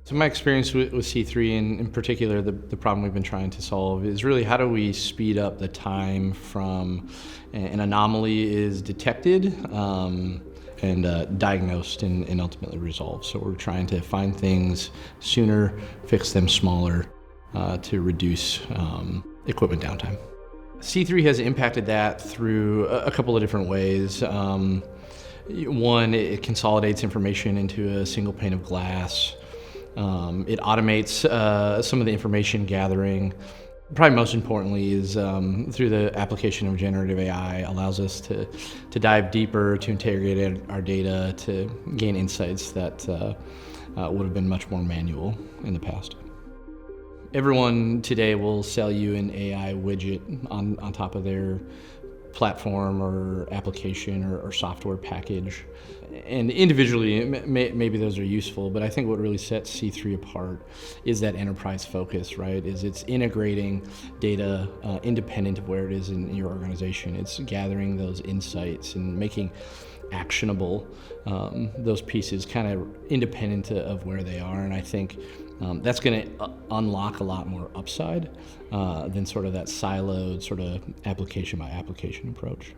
So my experience with C3, and in particular the problem we've been trying to solve, is really how do we speed up the time from an anomaly is detected and diagnosed and ultimately resolved. So we're trying to find things sooner, fix them smaller to reduce equipment downtime. C3 has impacted that through a couple of different ways. One, it consolidates information into a single pane of glass. It automates some of the information gathering. Probably most importantly is through the application of generative AI allows us to dive deeper, to interrogate our data, to gain insights that would have been much more manual in the past. Everyone today will sell you an AI widget on top of their platform or application or software package. And individually, maybe those are useful, but I think what really sets C3 apart is that enterprise focus, right? Is it's integrating data independent of where it is in your organization. It's gathering those insights and making actionable those pieces kind of independent of where they are. And I think that's going to unlock a lot more upside than sort of that siloed sort of application by application approach.